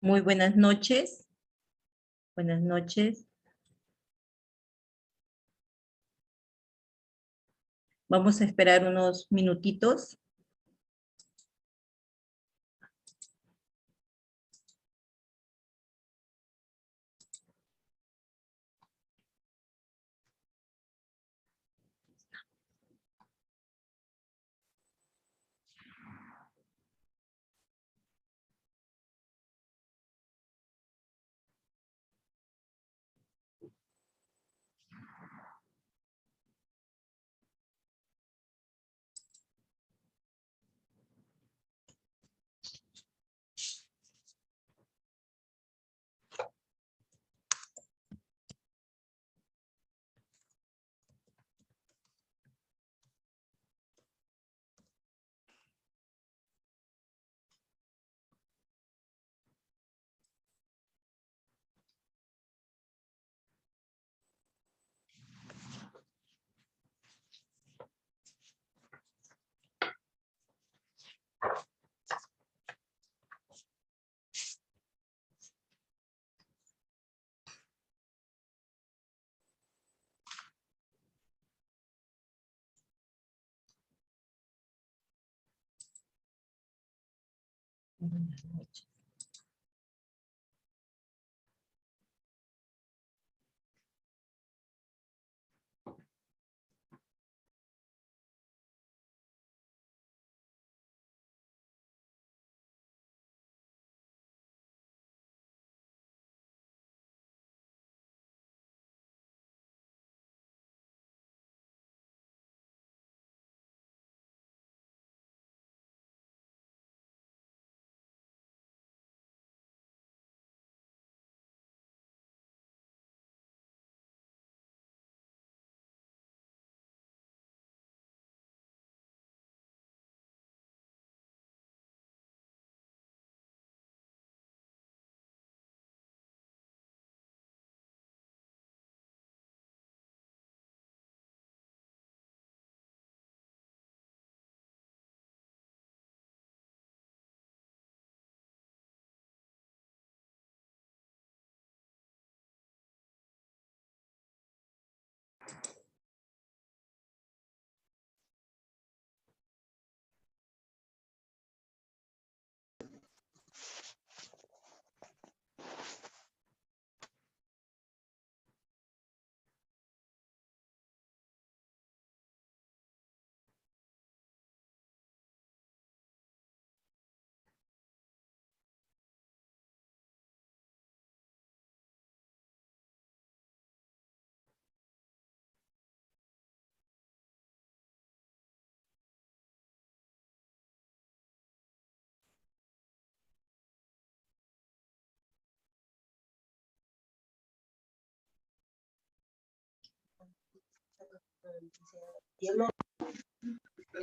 Muy buenas noches. Buenas noches. Vamos a esperar unos minutitos. Buenas noches.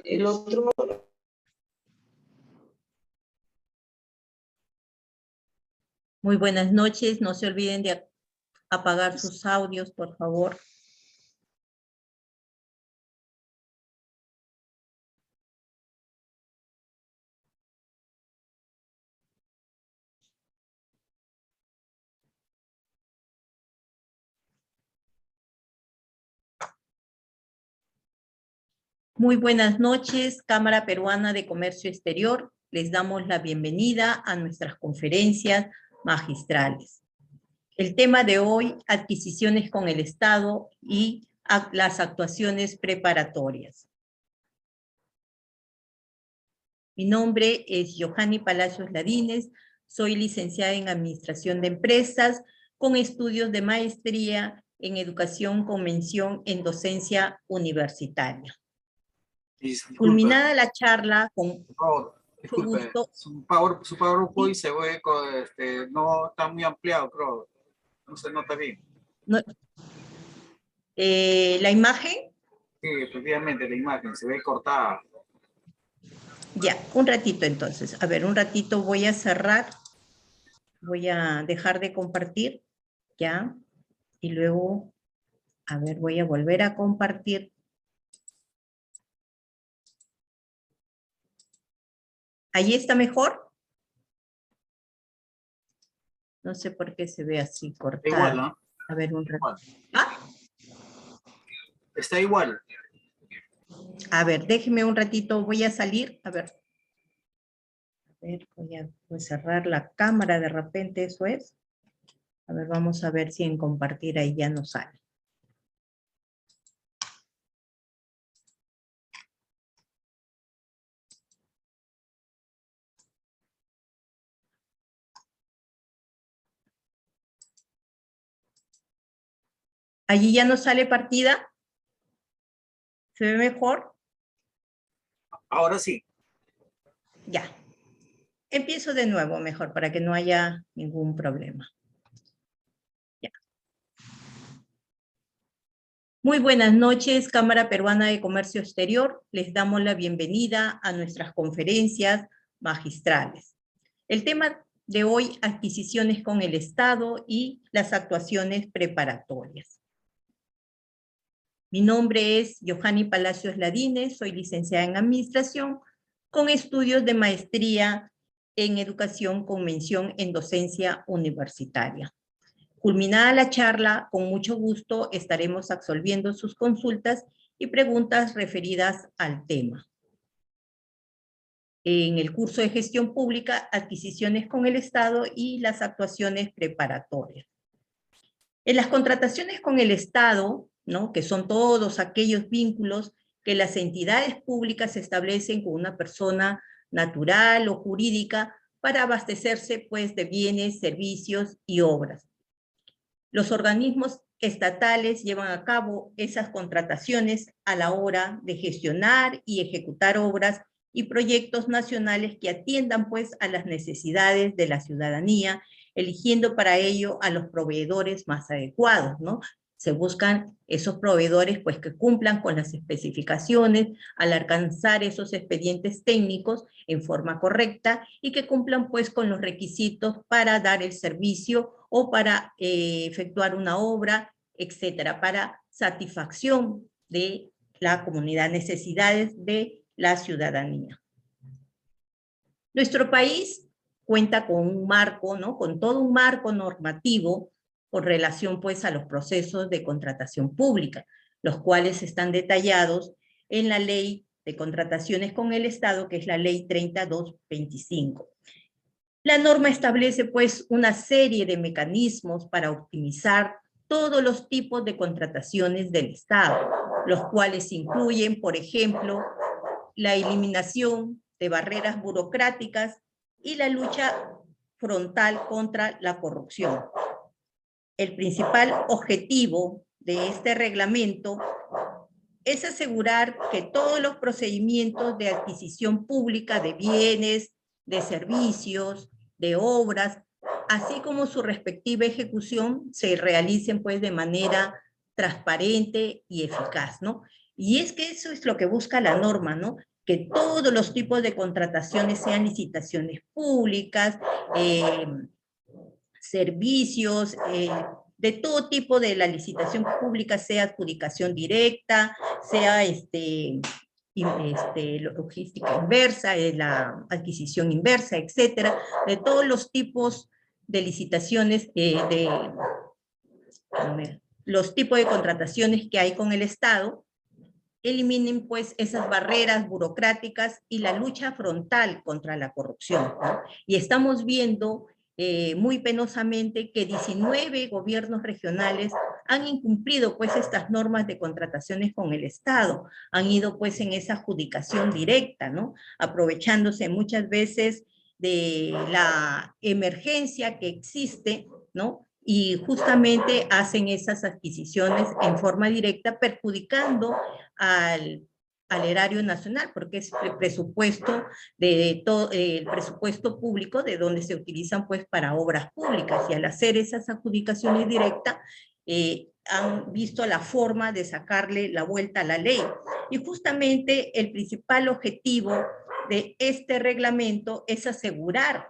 El otro. Muy buenas noches. No se olviden de apagar sus audios, por favor. Muy buenas noches, Cámara Peruana de Comercio Exterior. Les damos la bienvenida a nuestras conferencias magistrales. El tema de hoy, adquisiciones con el Estado y las actuaciones preparatorias. Mi nombre es Johanny Palacios Ladines, soy licenciada en Administración de Empresas, con estudios de maestría en Educación con mención en Docencia Universitaria. Disculpe, Culminada la charla, con por favor, disculpe, gusto. su PowerPoint se ve, no está muy ampliado, creo, no se nota bien. No, ¿la imagen? Sí, efectivamente, la imagen se ve cortada. Ya, un ratito entonces. A ver, un ratito voy a cerrar. Voy a dejar de compartir, ya, y luego, a ver, voy a volver a compartir. ¿Ahí está mejor? No sé por qué se ve así Está cortado. igual, ¿no? A ver, un Igual. rato. ¿Ah? Está igual. A ver, déjeme un ratito, voy a salir. A ver, voy a cerrar la cámara de repente, eso es. A ver, vamos a ver si en compartir ahí ya nos sale. Allí ya nos sale partida. ¿Se ve mejor? Ahora sí. Ya. Empiezo de nuevo mejor para que no haya ningún problema. Ya. Muy buenas noches, Cámara Peruana de Comercio Exterior. Les damos la bienvenida a nuestras conferencias magistrales. El tema de hoy, adquisiciones con el Estado y las actuaciones preparatorias. Mi nombre es Yohani Palacios Ladines, soy licenciada en Administración, con estudios de maestría en Educación con mención en Docencia Universitaria. Culminada la charla, con mucho gusto estaremos absolviendo sus consultas y preguntas referidas al tema. En el curso de Gestión Pública, adquisiciones con el Estado y las actuaciones preparatorias. En las contrataciones con el Estado, ¿no?, que son todos aquellos vínculos que las entidades públicas establecen con una persona natural o jurídica para abastecerse, pues, de bienes, servicios y obras. Los organismos estatales llevan a cabo esas contrataciones a la hora de gestionar y ejecutar obras y proyectos nacionales que atiendan, pues, a las necesidades de la ciudadanía, eligiendo para ello a los proveedores más adecuados, ¿no? Se buscan esos proveedores, pues, que cumplan con las especificaciones al alcanzar esos expedientes técnicos en forma correcta y que cumplan, pues, con los requisitos para dar el servicio o para efectuar una obra, etcétera, para satisfacción de la comunidad, necesidades de la ciudadanía. Nuestro país cuenta con un marco, ¿no?, con todo un marco normativo con relación, pues, a los procesos de contratación pública, los cuales están detallados en la Ley de Contrataciones con el Estado, que es la Ley 3225. La norma establece, pues, una serie de mecanismos para optimizar todos los tipos de contrataciones del Estado, los cuales incluyen, por ejemplo, la eliminación de barreras burocráticas y la lucha frontal contra la corrupción. El principal objetivo de este reglamento es asegurar que todos los procedimientos de adquisición pública de bienes, de servicios, de obras, así como su respectiva ejecución, se realicen, pues, de manera transparente y eficaz, ¿no? Y es que eso es lo que busca la norma, ¿no? Que todos los tipos de contrataciones sean licitaciones públicas, servicios, de todo tipo de la licitación pública, sea adjudicación directa, sea logística inversa, la adquisición inversa, etcétera, de todos los tipos de licitaciones, los tipos de contrataciones que hay con el Estado, eliminen, pues, esas barreras burocráticas y la lucha frontal contra la corrupción, ¿no? Y estamos viendo muy penosamente que 19 gobiernos regionales han incumplido, pues, estas normas de contrataciones con el Estado, han ido, pues, en esa adjudicación directa, ¿no?, aprovechándose muchas veces de la emergencia que existe, ¿no?, y justamente hacen esas adquisiciones en forma directa, perjudicando al erario nacional, porque es el presupuesto el presupuesto público de donde se utilizan, pues, para obras públicas, y al hacer esas adjudicaciones directas, han visto la forma de sacarle la vuelta a la ley. Y justamente el principal objetivo de este reglamento es asegurar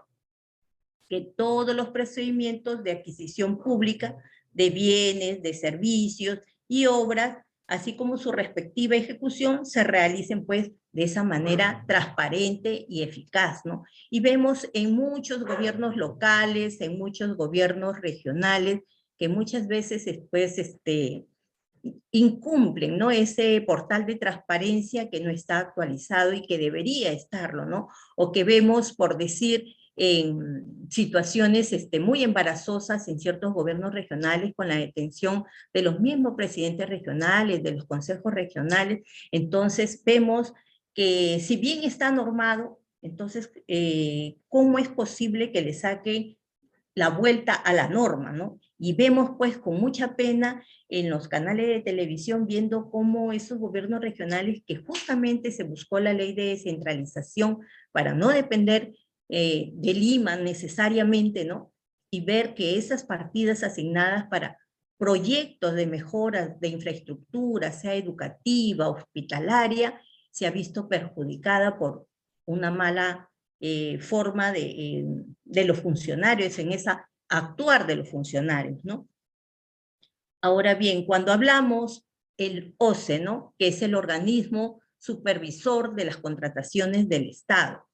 que todos los procedimientos de adquisición pública de bienes, de servicios y obras así como su respectiva ejecución, se realicen pues de esa manera transparente y eficaz, ¿no? Y vemos en muchos gobiernos locales, en muchos gobiernos regionales, que muchas veces después incumplen, ¿no? Ese portal de transparencia que no está actualizado y que debería estarlo, ¿no? O que vemos, por decir, en situaciones muy embarazosas en ciertos gobiernos regionales con la detención de los mismos presidentes regionales, de los consejos regionales. Entonces vemos que si bien está normado, entonces, ¿cómo es posible que le saquen la vuelta a la norma, ¿no? Y vemos pues con mucha pena en los canales de televisión viendo cómo esos gobiernos regionales, que justamente se buscó la ley de descentralización para no depender de Lima necesariamente, ¿no? Y ver que esas partidas asignadas para proyectos de mejoras de infraestructura, sea educativa, hospitalaria, se ha visto perjudicada por una mala forma de los funcionarios, en esa actuar de los funcionarios, ¿no? Ahora bien, cuando hablamos el OCE, ¿no? Que es el organismo supervisor de las contrataciones del Estado.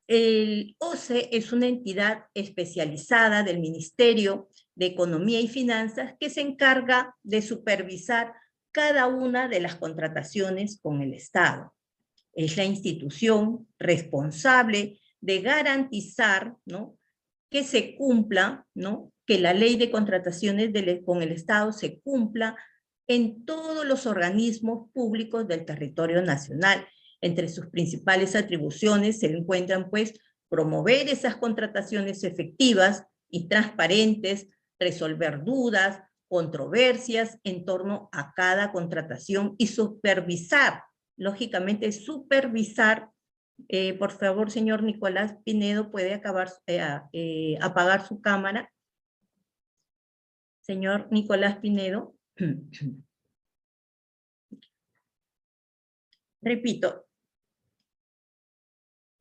El OCE es una entidad especializada del Ministerio de Economía y Finanzas que se encarga de supervisar cada una de las contrataciones con el Estado. Es la institución responsable de garantizar, ¿no?, que se cumpla, ¿no?, que la ley de contrataciones con el Estado se cumpla en todos los organismos públicos del territorio nacional. Entre sus principales atribuciones se encuentran, pues, promover esas contrataciones efectivas y transparentes, resolver dudas, controversias en torno a cada contratación y supervisar, lógicamente supervisar. Por favor, señor Nicolás Pinedo, ¿puede apagar su cámara? Señor Nicolás Pinedo. Repito,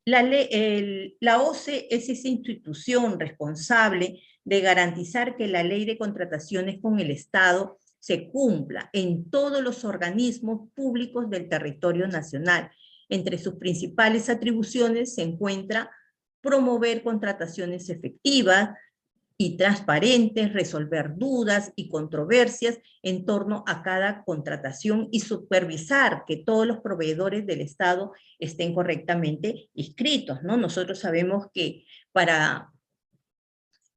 la OCE es esa institución responsable de garantizar que la ley de contrataciones con el Estado se cumpla en todos los organismos públicos del territorio nacional. Entre sus principales atribuciones se encuentra promover contrataciones efectivas y transparentes, resolver dudas y controversias en torno a cada contratación y supervisar que todos los proveedores del Estado estén correctamente inscritos, ¿no? Nosotros sabemos que para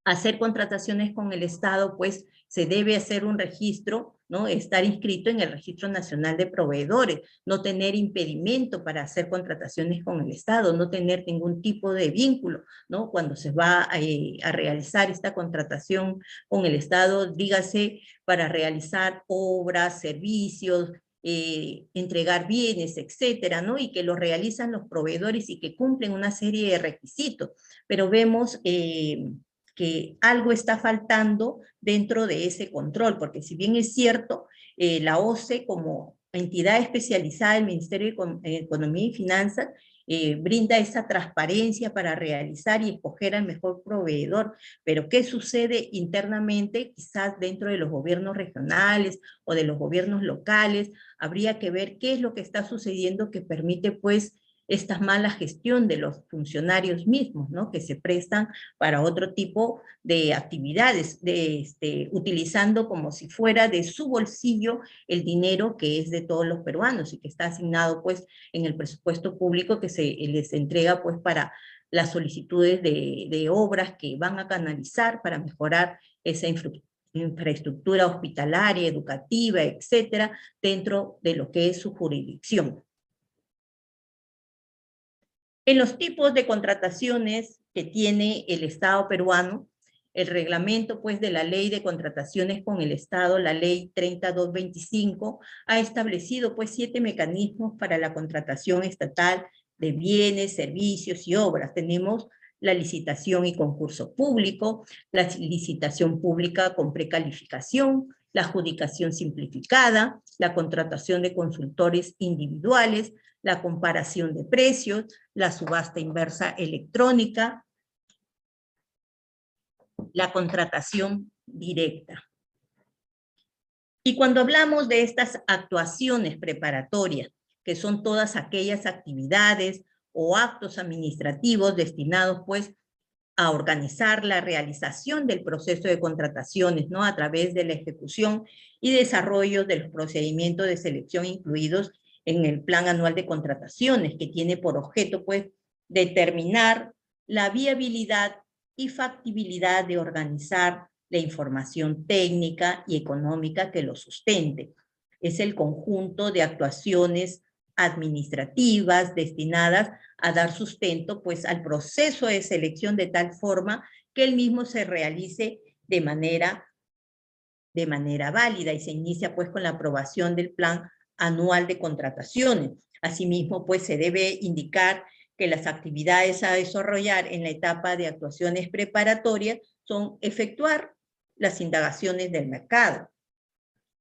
hacer contrataciones con el Estado, pues se debe hacer un registro, ¿no? Estar inscrito en el Registro Nacional de Proveedores, no tener impedimento para hacer contrataciones con el Estado, no tener ningún tipo de vínculo, ¿no? Cuando se va a realizar esta contratación con el Estado, dígase, para realizar obras, servicios, entregar bienes, etcétera, ¿no? Y que lo realizan los proveedores y que cumplen una serie de requisitos. Pero vemos que algo está faltando dentro de ese control, porque si bien es cierto, la OCE como entidad especializada del Ministerio de Economía y Finanzas brinda esa transparencia para realizar y escoger al mejor proveedor, pero ¿qué sucede internamente? Quizás dentro de los gobiernos regionales o de los gobiernos locales, habría que ver qué es lo que está sucediendo que permite pues esta mala gestión de los funcionarios mismos, ¿no? Que se prestan para otro tipo de actividades, utilizando como si fuera de su bolsillo el dinero que es de todos los peruanos y que está asignado pues en el presupuesto público que se les entrega pues para las solicitudes de obras que van a canalizar para mejorar esa infraestructura hospitalaria, educativa, etcétera, dentro de lo que es su jurisdicción. En los tipos de contrataciones que tiene el Estado peruano, el reglamento pues de la Ley de Contrataciones con el Estado, la Ley 3225, ha establecido pues 7 mecanismos para la contratación estatal de bienes, servicios y obras. Tenemos la licitación y concurso público, la licitación pública con precalificación, la adjudicación simplificada, la contratación de consultores individuales, la comparación de precios, la subasta inversa electrónica, la contratación directa. Y cuando hablamos de estas actuaciones preparatorias, que son todas aquellas actividades o actos administrativos destinados pues a organizar la realización del proceso de contrataciones, ¿no? A través de la ejecución y desarrollo de los procedimientos de selección incluidos en el Plan Anual de Contrataciones, que tiene por objeto, pues, determinar la viabilidad y factibilidad de organizar la información técnica y económica que lo sustente. Es el conjunto de actuaciones administrativas destinadas a dar sustento pues al proceso de selección de tal forma que el mismo se realice de manera válida y se inicia pues con la aprobación del plan anual de contrataciones. Asimismo pues se debe indicar que las actividades a desarrollar en la etapa de actuaciones preparatorias son efectuar las indagaciones del mercado,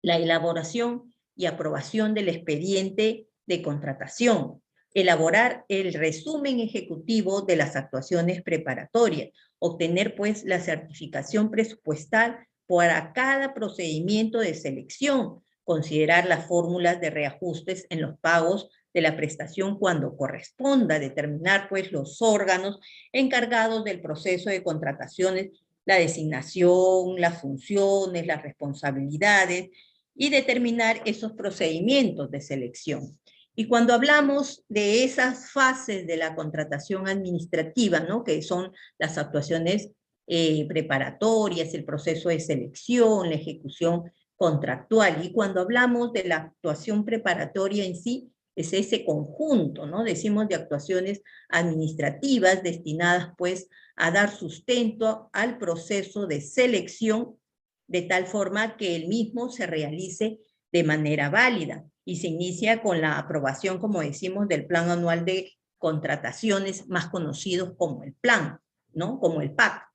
la elaboración y aprobación del expediente de contratación, elaborar el resumen ejecutivo de las actuaciones preparatorias, obtener pues la certificación presupuestal para cada procedimiento de selección, considerar las fórmulas de reajustes en los pagos de la prestación cuando corresponda, determinar pues los órganos encargados del proceso de contrataciones, la designación, las funciones, las responsabilidades, y determinar esos procedimientos de selección. Y cuando hablamos de esas fases de la contratación administrativa, ¿no? Que son las actuaciones preparatorias, el proceso de selección, la ejecución contractual, y cuando hablamos de la actuación preparatoria en sí, es ese conjunto, ¿no? Decimos de actuaciones administrativas destinadas, pues, a dar sustento al proceso de selección de tal forma que el mismo se realice de manera válida y se inicia con la aprobación, como decimos, del Plan Anual de Contrataciones, más conocido como el plan, ¿no? Como el PAC.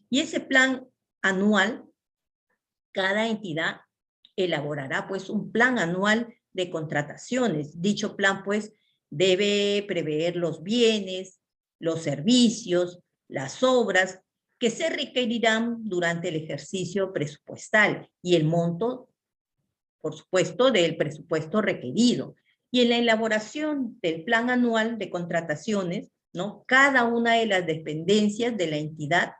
Y ese plan anual, cada entidad elaborará pues un plan anual de contrataciones. Dicho plan pues debe prever los bienes, los servicios, las obras que se requerirán durante el ejercicio presupuestal y el monto, por supuesto, del presupuesto requerido. Y en la elaboración del plan anual de contrataciones, ¿no? Cada una de las dependencias de la entidad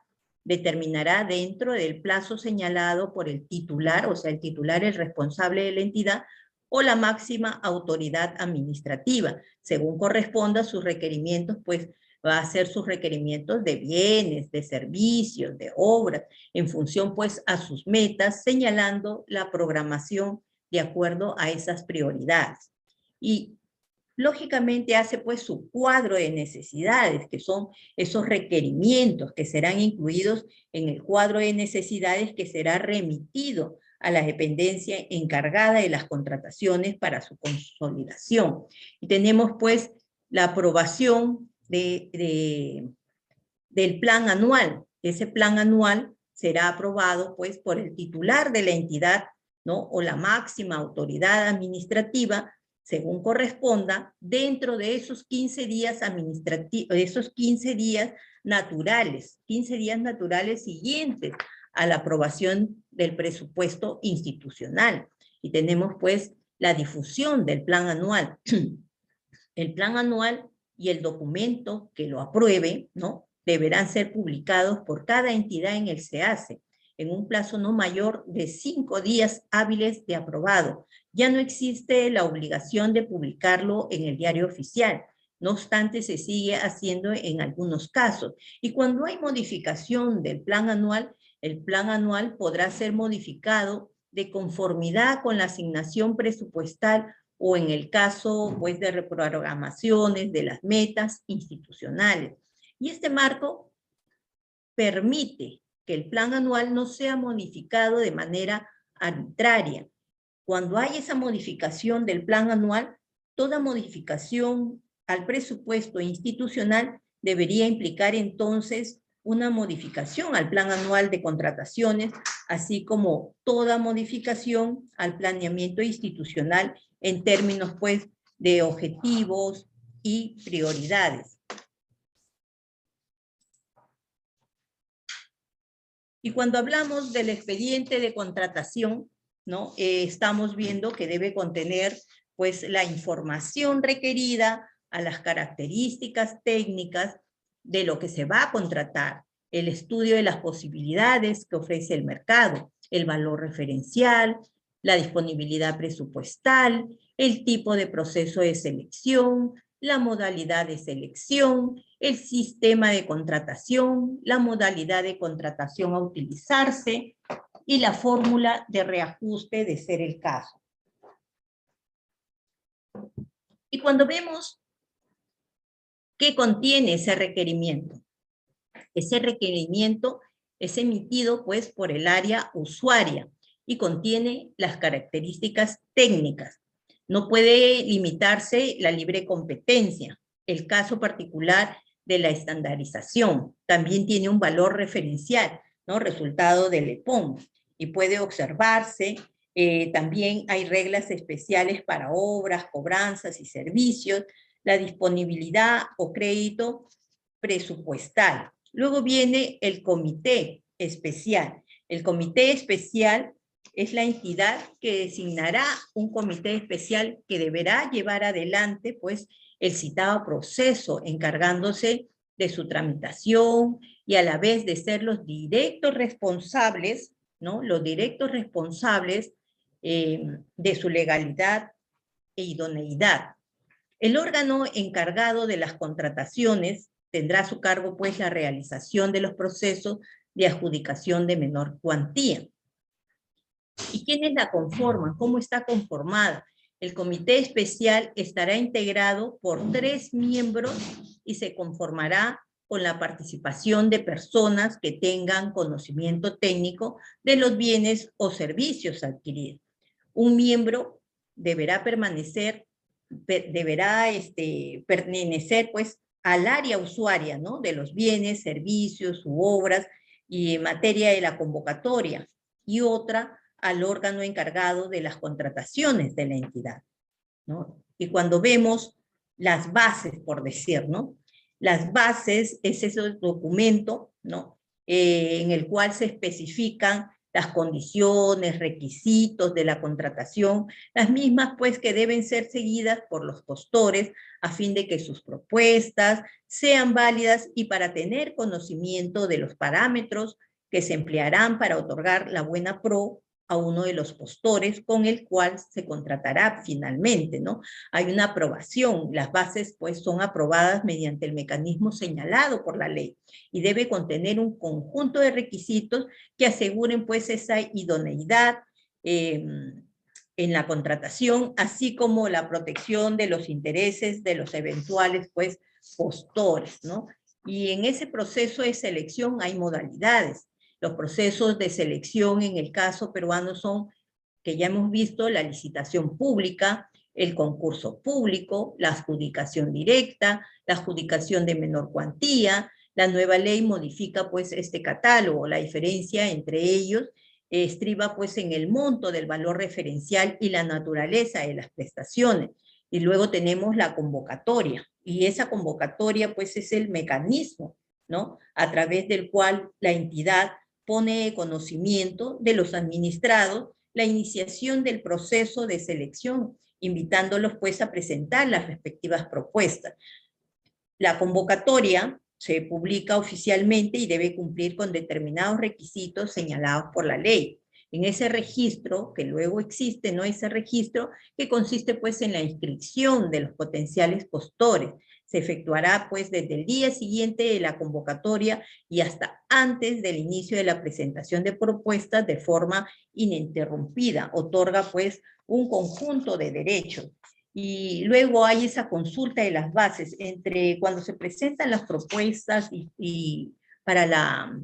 determinará dentro del plazo señalado por el titular, o sea, el titular es responsable de la entidad, o la máxima autoridad administrativa, según corresponda a sus requerimientos, pues va a hacer sus requerimientos de bienes, de servicios, de obras, en función pues a sus metas, señalando la programación de acuerdo a esas prioridades. Y lógicamente hace pues su cuadro de necesidades, que son esos requerimientos que serán incluidos en el cuadro de necesidades que será remitido a la dependencia encargada de las contrataciones para su consolidación. Y tenemos pues la aprobación del plan anual. Ese plan anual será aprobado pues por el titular de la entidad, ¿no? O la máxima autoridad administrativa, según corresponda, dentro de esos 15 días administrativos, esos 15 días naturales siguientes a la aprobación del presupuesto institucional. Y tenemos pues la difusión del plan anual. El plan anual y el documento que lo apruebe, ¿no? Deberán ser publicados por cada entidad en el SEACE en un plazo no mayor de 5 días hábiles de aprobado. Ya no existe la obligación de publicarlo en el diario oficial. No obstante, se sigue haciendo en algunos casos. Y cuando hay modificación del plan anual, el plan anual podrá ser modificado de conformidad con la asignación presupuestal o en el caso pues, de reprogramaciones de las metas institucionales. Y este marco permite que el plan anual no sea modificado de manera arbitraria. Cuando hay esa modificación del plan anual, toda modificación al presupuesto institucional debería implicar entonces una modificación al plan anual de contrataciones, así como toda modificación al planeamiento institucional en términos pues de objetivos y prioridades. Y cuando hablamos del expediente de contratación, ¿no? Estamos viendo que debe contener pues la información requerida a las características técnicas de lo que se va a contratar, el estudio de las posibilidades que ofrece el mercado, el valor referencial, la disponibilidad presupuestal, el tipo de proceso de selección, la modalidad de selección, el sistema de contratación, la modalidad de contratación a utilizarse y la fórmula de reajuste de ser el caso. Y cuando vemos qué contiene ese requerimiento es emitido pues por el área usuaria y contiene las características técnicas. No puede limitarse la libre competencia. El caso particular de la estandarización también tiene un valor referencial, ¿no? Resultado del EPOM, y puede observarse. También hay reglas especiales para obras, cobranzas y servicios, la disponibilidad o crédito presupuestal. Luego viene el comité especial. El comité especial es la entidad que designará un comité especial que deberá llevar adelante pues el citado proceso, encargándose de su tramitación y a la vez de ser los directos responsables, ¿no? Los directos responsables de su legalidad e idoneidad. El órgano encargado de las contrataciones tendrá a su cargo pues la realización de los procesos de adjudicación de menor cuantía. ¿Y quiénes la conforman? ¿Cómo está conformada? El comité especial estará integrado por 3 miembros y se conformará con la participación de personas que tengan conocimiento técnico de los bienes o servicios adquiridos. Un miembro deberá pertenecer pues al área usuaria, ¿no? De los bienes, servicios u obras y en materia de la convocatoria, y otra al órgano encargado de las contrataciones de la entidad, ¿no? Y cuando vemos las bases, por decir, ¿no? Las bases es ese documento, ¿no? En el cual se especifican las condiciones, requisitos de la contratación, las mismas pues que deben ser seguidas por los postores a fin de que sus propuestas sean válidas y para tener conocimiento de los parámetros que se emplearán para otorgar la buena pro a uno de los postores con el cual se contratará finalmente, ¿no? Hay una aprobación, las bases pues son aprobadas mediante el mecanismo señalado por la ley y debe contener un conjunto de requisitos que aseguren pues esa idoneidad en la contratación, así como la protección de los intereses de los eventuales pues postores, ¿no? Y en ese proceso de selección hay modalidades. Los procesos de selección en el caso peruano son, que ya hemos visto, la licitación pública, el concurso público, la adjudicación directa, la adjudicación de menor cuantía. La nueva ley modifica pues este catálogo. La diferencia entre ellos estriba pues en el monto del valor referencial y la naturaleza de las prestaciones. Y luego tenemos la convocatoria, y esa convocatoria pues es el mecanismo, ¿no? A través del cual la entidad pone conocimiento de los administrados la iniciación del proceso de selección, invitándolos pues a presentar las respectivas propuestas. La convocatoria se publica oficialmente y debe cumplir con determinados requisitos señalados por la ley. En ese registro, que luego existe, ¿no? Ese registro que consiste pues en la inscripción de los potenciales postores. Se efectuará pues desde el día siguiente de la convocatoria y hasta antes del inicio de la presentación de propuestas de forma ininterrumpida. Otorga pues un conjunto de derechos. Y luego hay esa consulta de las bases entre cuando se presentan las propuestas y para la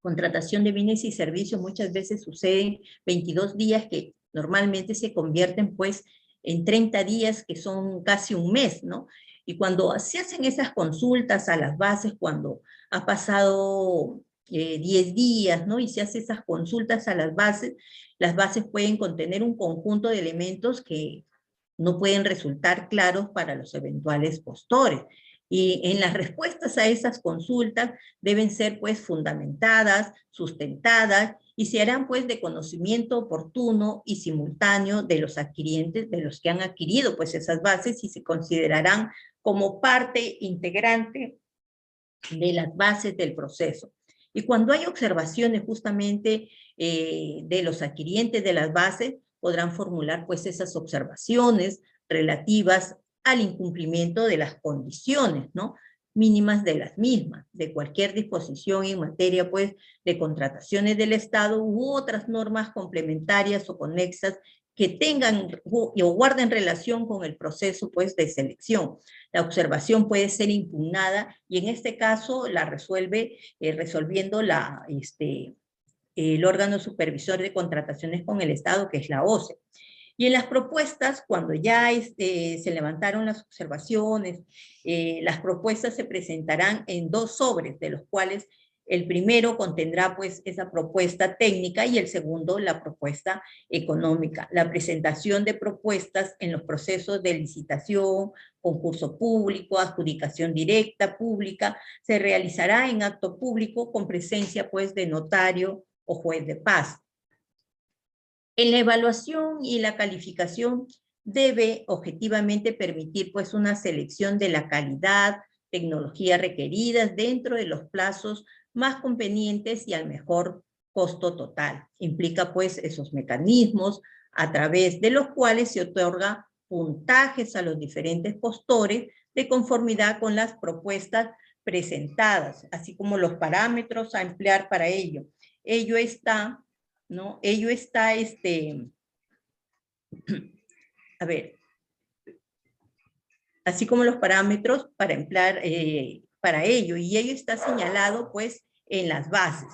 contratación de bienes y servicios muchas veces suceden 22 días que normalmente se convierten pues en 30 días que son casi un mes, ¿no? Y cuando se hacen esas consultas a las bases, cuando ha pasado 10 días, ¿no? Y se hacen esas consultas a las bases pueden contener un conjunto de elementos que no pueden resultar claros para los eventuales postores. Y en las respuestas a esas consultas deben ser pues fundamentadas, sustentadas y se harán pues de conocimiento oportuno y simultáneo de los adquirientes, de los que han adquirido pues esas bases, y se considerarán como parte integrante de las bases del proceso. Y cuando hay observaciones justamente de los adquirientes de las bases, podrán formular pues esas observaciones relativas al incumplimiento de las condiciones, ¿no?, mínimas de las mismas, de cualquier disposición en materia pues de contrataciones del Estado u otras normas complementarias o conexas que tengan o guarden relación con el proceso pues de selección. La observación puede ser impugnada y en este caso la resuelve resolviendo el órgano supervisor de contrataciones con el Estado, que es la OCE. Y en las propuestas, cuando ya se levantaron las observaciones, las propuestas se presentarán en 2 sobres, de los cuales el primero contendrá pues esa propuesta técnica y el segundo la propuesta económica. La presentación de propuestas en los procesos de licitación, concurso público, adjudicación directa, pública, se realizará en acto público con presencia pues de notario o juez de paz. En la evaluación y la calificación debe objetivamente permitir pues una selección de la calidad, tecnología requeridas dentro de los plazos más convenientes y al mejor costo total. Implica pues esos mecanismos a través de los cuales se otorga puntajes a los diferentes postores de conformidad con las propuestas presentadas, así como los parámetros a emplear para ello. Ello está, ¿no? Ello está, a ver, así como los parámetros para emplear para ello, y ello está señalado pues en las bases.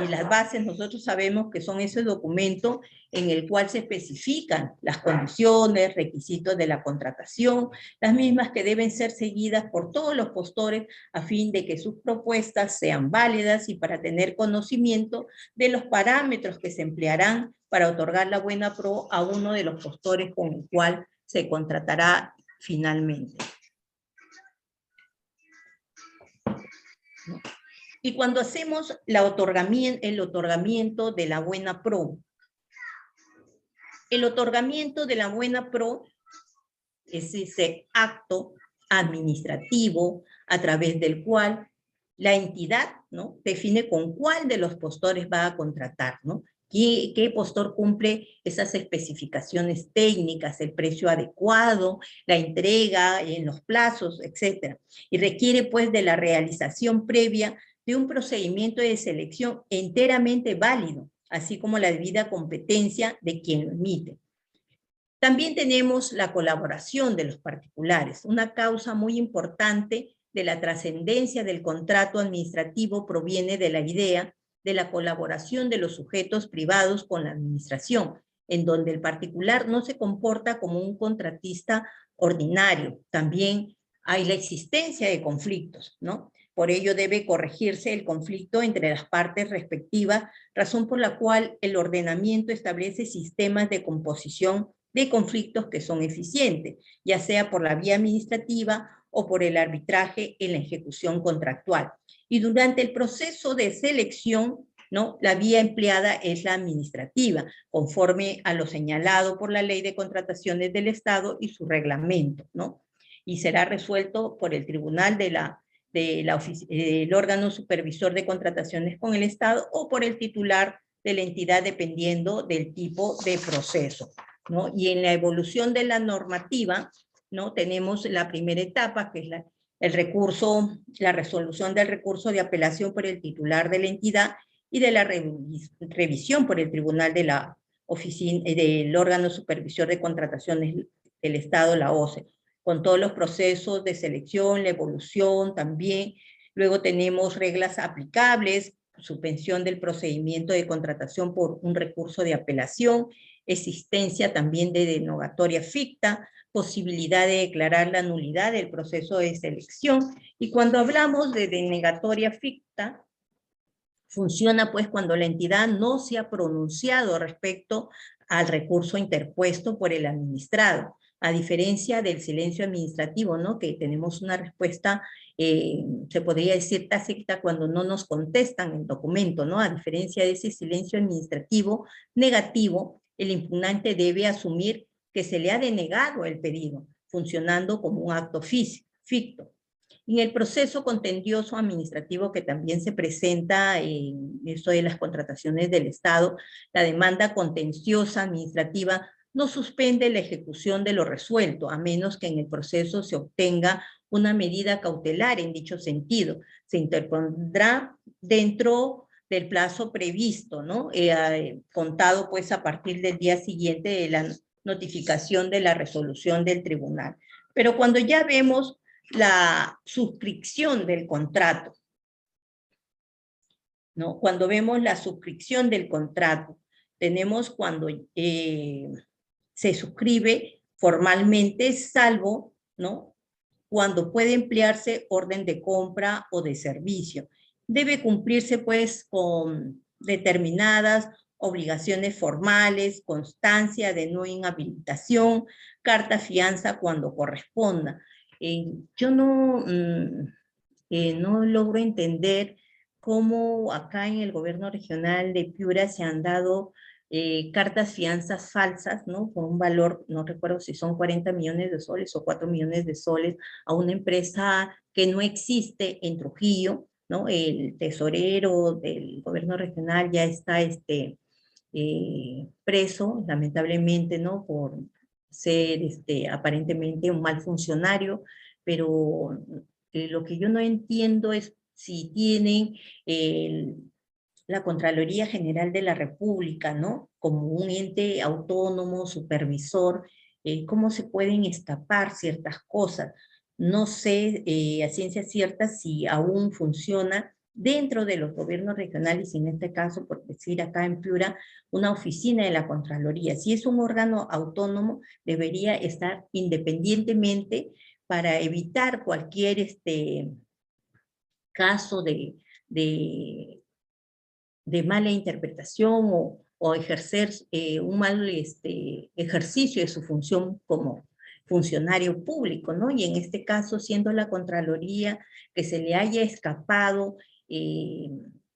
Y las bases nosotros sabemos que son ese documento en el cual se especifican las condiciones, requisitos de la contratación, las mismas que deben ser seguidas por todos los postores a fin de que sus propuestas sean válidas y para tener conocimiento de los parámetros que se emplearán para otorgar la buena pro a uno de los postores con el cual se contratará finalmente. ¿No? Y cuando hacemos el otorgamiento de la buena pro, el otorgamiento de la buena pro es ese acto administrativo a través del cual la entidad, ¿no?, define con cuál de los postores va a contratar, ¿no? ¿Qué postor cumple esas especificaciones técnicas, el precio adecuado, la entrega en los plazos, etcétera? Y requiere pues de la realización previa de un procedimiento de selección enteramente válido, así como la debida competencia de quien lo emite. También tenemos la colaboración de los particulares. Una causa muy importante de la trascendencia del contrato administrativo proviene de la idea de la colaboración de los sujetos privados con la administración, en donde el particular no se comporta como un contratista ordinario. También hay la existencia de conflictos, ¿no? Por ello debe corregirse el conflicto entre las partes respectivas, razón por la cual el ordenamiento establece sistemas de composición de conflictos que son eficientes, ya sea por la vía administrativa o por el arbitraje en la ejecución contractual. Y durante el proceso de selección, ¿no?, la vía empleada es la administrativa, conforme a lo señalado por la Ley de Contrataciones del Estado y su reglamento, ¿no? Y será resuelto por el Tribunal el órgano supervisor de contrataciones con el Estado o por el titular de la entidad, dependiendo del tipo de proceso, ¿no? Y en la evolución de la normativa, ¿no?, tenemos la primera etapa, que es la resolución del recurso de apelación por el titular de la entidad y de la revisión por el tribunal de la oficina del órgano supervisor de contrataciones del Estado, la OCE, con todos los procesos de selección, la evolución también. Luego tenemos reglas aplicables, suspensión del procedimiento de contratación por un recurso de apelación, existencia también de denegatoria ficta, posibilidad de declarar la nulidad del proceso de selección. Y cuando hablamos de denegatoria ficta, funciona pues cuando la entidad no se ha pronunciado respecto al recurso interpuesto por el administrado, a diferencia del silencio administrativo, ¿no?, que tenemos una respuesta se podría decir tácita cuando no nos contestan el documento, ¿no? A diferencia de ese silencio administrativo negativo, el impugnante debe asumir que se le ha denegado el pedido, funcionando como un acto ficto. En el proceso contencioso administrativo que también se presenta en esto de las contrataciones del Estado, la demanda contenciosa administrativa no suspende la ejecución de lo resuelto, a menos que en el proceso se obtenga una medida cautelar en dicho sentido. Se interpondrá dentro del plazo previsto, ¿no? Contado pues a partir del día siguiente de la notificación de la resolución del tribunal. Pero cuando ya vemos la suscripción del contrato, ¿no? Cuando vemos la suscripción del contrato, tenemos cuando se suscribe formalmente, salvo, ¿no? Cuando puede emplearse orden de compra o de servicio. Debe cumplirse pues con determinadas obligaciones formales, constancia de no inhabilitación, carta fianza cuando corresponda. Yo no logro entender cómo acá en el gobierno regional de Piura se han dado cartas fianzas falsas, ¿no? Por un valor, no recuerdo si son 40 millones de soles o 4 millones de soles, a una empresa que no existe en Trujillo, ¿no? El tesorero del gobierno regional ya está preso, lamentablemente, ¿no? Por ser aparentemente un mal funcionario, pero lo que yo no entiendo es si tienen la Contraloría General de la República, ¿no? Como un ente autónomo, supervisor, cómo se pueden escapar ciertas cosas. No sé a ciencia cierta si aún funciona dentro de los gobiernos regionales, y en este caso, por decir acá en Piura, una oficina de la Contraloría. Si es un órgano autónomo, debería estar independientemente para evitar cualquier caso de mala interpretación o ejercer un mal ejercicio de su función como funcionario público, ¿no? Y en este caso, siendo la Contraloría, que se le haya escapado,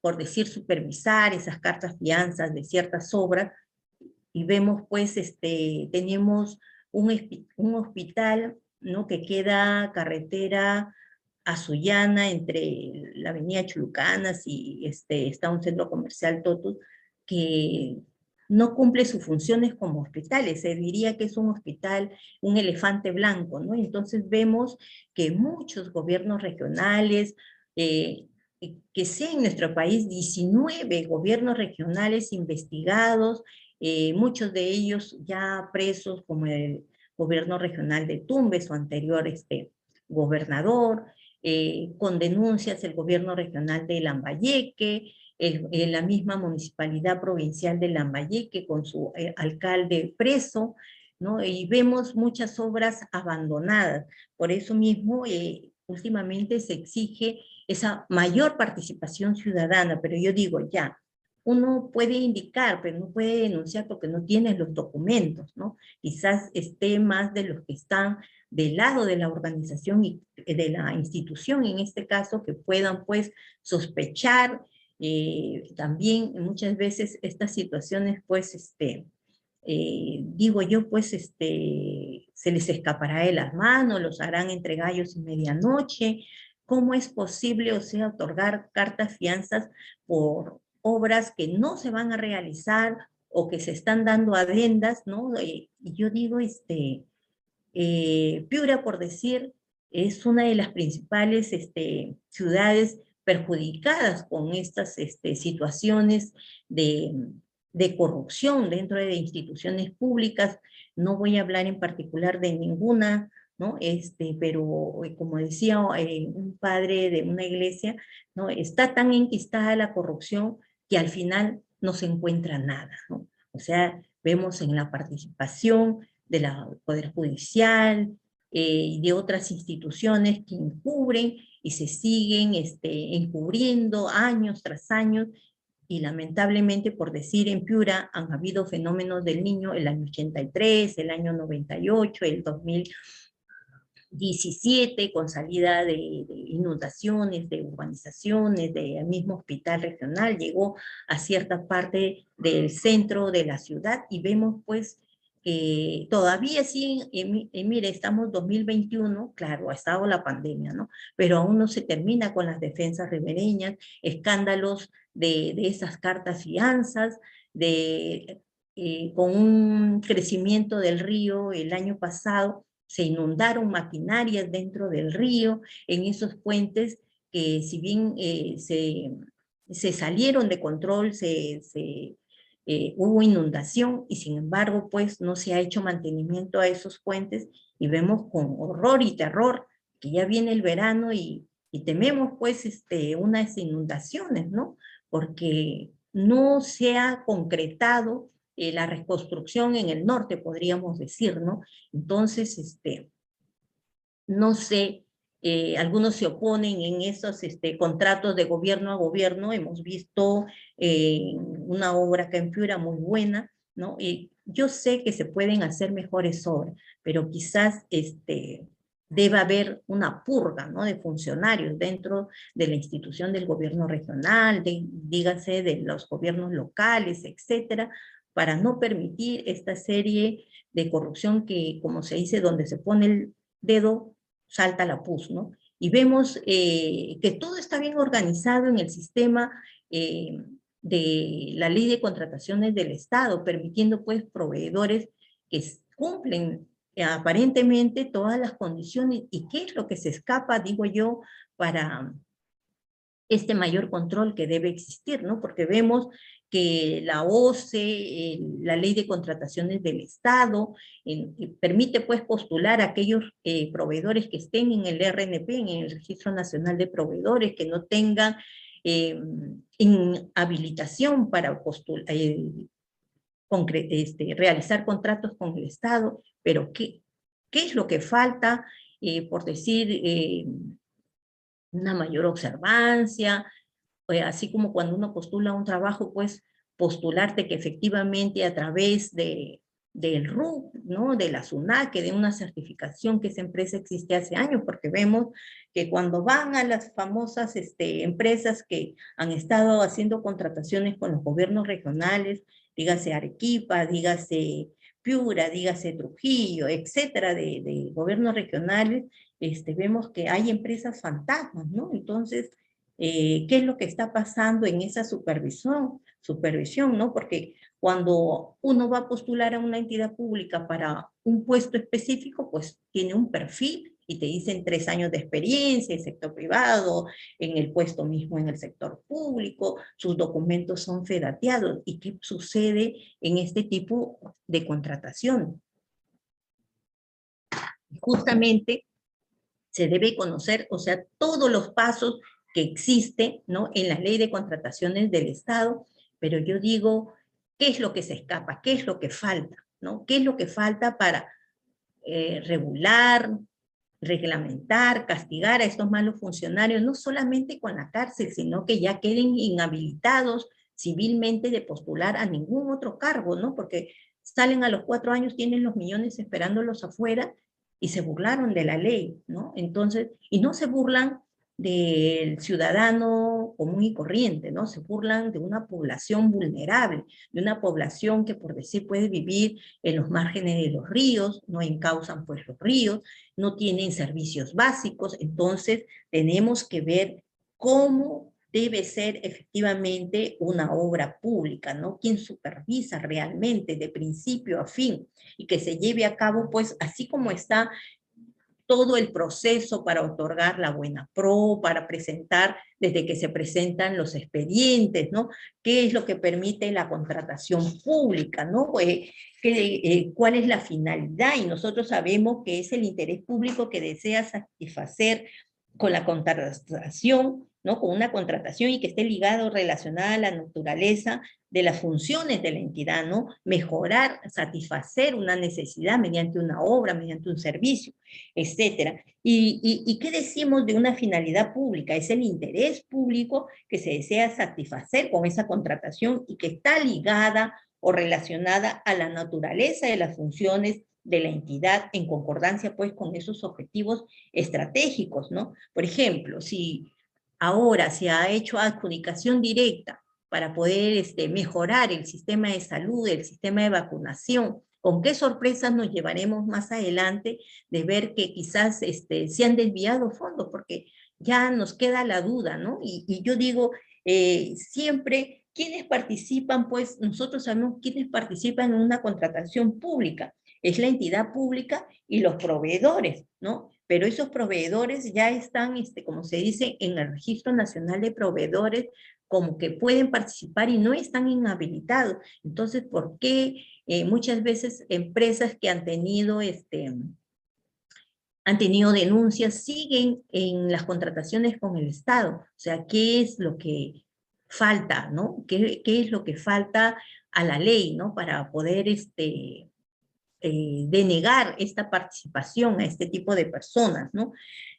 por decir, supervisar esas cartas fianzas de ciertas obras, y vemos pues, tenemos un hospital, ¿no? Que queda carretera a Sullana, entre la avenida Chulucanas y está un centro comercial Totus, que no cumple sus funciones como hospitales, se diría que es un hospital, un elefante blanco, ¿no? Entonces vemos que muchos gobiernos regionales, que sea en nuestro país 19 gobiernos regionales investigados, muchos de ellos ya presos, como el gobierno regional de Tumbes, su anterior gobernador, con denuncias el gobierno regional de Lambayeque, la misma municipalidad provincial de Lambayeque con su alcalde preso, ¿no? Y vemos muchas obras abandonadas. Por eso mismo, últimamente se exige esa mayor participación ciudadana, pero yo digo, ya, uno puede indicar, pero no puede denunciar porque no tiene los documentos, ¿no? Quizás esté más de los que están del lado de la organización y de la institución, en este caso, que puedan pues sospechar. También muchas veces estas situaciones pues digo yo pues se les escapará de las manos, los harán entre gallos y medianoche. ¿Cómo es posible, o sea, otorgar cartas fianzas por obras que no se van a realizar o que se están dando adendas, ¿no? Y yo digo, Piura, por decir, es una de las principales ciudades perjudicadas con estas situaciones de corrupción dentro de instituciones públicas. No voy a hablar en particular de ninguna, ¿no? Pero como decía un padre de una iglesia, ¿no? Está tan enquistada la corrupción que al final no se encuentra nada, ¿no? O sea, vemos en la participación del Poder Judicial y de otras instituciones que encubren y se siguen encubriendo años tras años, y lamentablemente, por decir, en Piura han habido fenómenos del niño el año 83, el año 98, el 17 con salida de inundaciones, de urbanizaciones, del mismo hospital regional, llegó a cierta parte del centro de la ciudad y vemos pues que todavía sí, mire, estamos 2021, claro, ha estado la pandemia, ¿no? Pero aún no se termina con las defensas ribereñas, escándalos de esas cartas fianzas, con un crecimiento del río el año pasado, se inundaron maquinarias dentro del río, en esos puentes que si bien se salieron de control, hubo inundación y sin embargo pues no se ha hecho mantenimiento a esos puentes y vemos con horror y terror que ya viene el verano y tememos pues unas inundaciones, ¿no? Porque no se ha concretado la reconstrucción en el norte, podríamos decir, ¿no? Entonces, no sé, algunos se oponen en esos contratos de gobierno a gobierno, hemos visto una obra acá en Piura muy buena, ¿no? Y yo sé que se pueden hacer mejores obras, pero quizás deba haber una purga, ¿no? De funcionarios dentro de la institución del gobierno regional, dígase de los gobiernos locales, etcétera, para no permitir esta serie de corrupción que, como se dice, donde se pone el dedo, salta la pus, ¿no? Y vemos que todo está bien organizado en el sistema de la ley de contrataciones del Estado, permitiendo pues proveedores que cumplen aparentemente todas las condiciones. ¿Y qué es lo que se escapa, digo yo, para este mayor control que debe existir, ¿no? Porque vemos que la OCE, la Ley de Contrataciones del Estado, permite pues postular a aquellos proveedores que estén en el RNP, en el Registro Nacional de Proveedores, que no tengan habilitación para realizar contratos con el Estado, pero ¿qué es lo que falta? Por decir, una mayor observancia, así como cuando uno postula un trabajo, pues postularte que efectivamente a través del RUC, ¿no? De la SUNAT, que de una certificación que esa empresa existe hace años, porque vemos que cuando van a las famosas empresas que han estado haciendo contrataciones con los gobiernos regionales, dígase Arequipa, dígase Piura, dígase Trujillo, etcétera, de gobiernos regionales, vemos que hay empresas fantasmas, ¿no? Entonces, ¿qué es lo que está pasando en esa supervisión, ¿no? Porque cuando uno va a postular a una entidad pública para un puesto específico, pues tiene un perfil y te dicen 3 años de experiencia en el sector privado, en el puesto mismo en el sector público, sus documentos son fedateados. ¿Y qué sucede en este tipo de contratación? Justamente se debe conocer, o sea, todos los pasos que existen, ¿no? En la ley de contrataciones del Estado, pero yo digo, ¿qué es lo que se escapa? ¿Qué es lo que falta? ¿No? ¿Qué es lo que falta para regular, reglamentar, castigar a estos malos funcionarios, no solamente con la cárcel, sino que ya queden inhabilitados civilmente de postular a ningún otro cargo, ¿no? Porque salen a los 4 años, tienen los millones esperándolos afuera y se burlaron de la ley, ¿no? Entonces, y no se burlan del ciudadano común y corriente, ¿no? Se burlan de una población vulnerable, de una población que, por decir, puede vivir en los márgenes de los ríos, no encausan pues los ríos, no tienen servicios básicos, entonces tenemos que ver cómo debe ser efectivamente una obra pública, ¿no? ¿Quién supervisa realmente de principio a fin? Y que se lleve a cabo, pues, así como está todo el proceso para otorgar la buena pro, para presentar, desde que se presentan los expedientes, ¿no? ¿Qué es lo que permite la contratación pública, ¿no? ¿Cuál es la finalidad? Y nosotros sabemos que es el interés público que desea satisfacer con la contratación, ¿no? Con una contratación y que esté ligado, relacionada a la naturaleza de las funciones de la entidad, ¿no? Mejorar, satisfacer una necesidad mediante una obra, mediante un servicio, etcétera. ¿Y qué decimos de una finalidad pública? Es el interés público que se desea satisfacer con esa contratación y que está ligada o relacionada a la naturaleza de las funciones de la entidad en concordancia pues con esos objetivos estratégicos, ¿no? Por ejemplo, si ahora se ha hecho adjudicación directa para poder mejorar el sistema de salud, el sistema de vacunación, ¿con qué sorpresas nos llevaremos más adelante de ver que quizás se han desviado fondos? Porque ya nos queda la duda, ¿no? Y yo digo, siempre, ¿quiénes participan? Pues nosotros sabemos quiénes participan en una contratación pública. Es la entidad pública y los proveedores, ¿no? Pero esos proveedores ya están, como se dice, en el Registro Nacional de Proveedores, como que pueden participar y no están inhabilitados. Entonces, ¿por qué muchas veces empresas que han tenido denuncias siguen en las contrataciones con el Estado? O sea, ¿qué es lo que falta, ¿no? ¿Qué es lo que falta a la ley, ¿no? Para poder denegar esta participación a este tipo de personas, ¿no?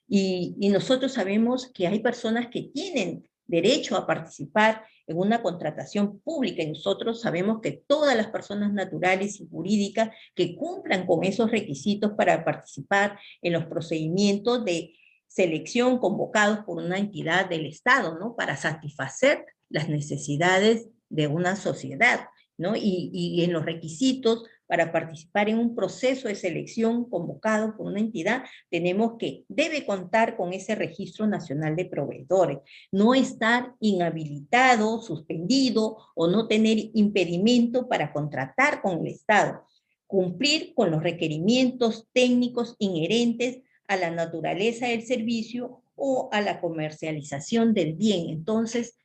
Y nosotros sabemos que hay personas que tienen derecho a participar en una contratación pública, y nosotros sabemos que todas las personas naturales y jurídicas que cumplan con esos requisitos para participar en los procedimientos de selección convocados por una entidad del Estado, ¿no? Para satisfacer las necesidades de una sociedad, ¿no? Y en los requisitos para participar en un proceso de selección convocado por una entidad, tenemos que debe contar con ese Registro Nacional de Proveedores, no estar inhabilitado, suspendido o no tener impedimento para contratar con el Estado, cumplir con los requerimientos técnicos inherentes a la naturaleza del servicio o a la comercialización del bien. Entonces,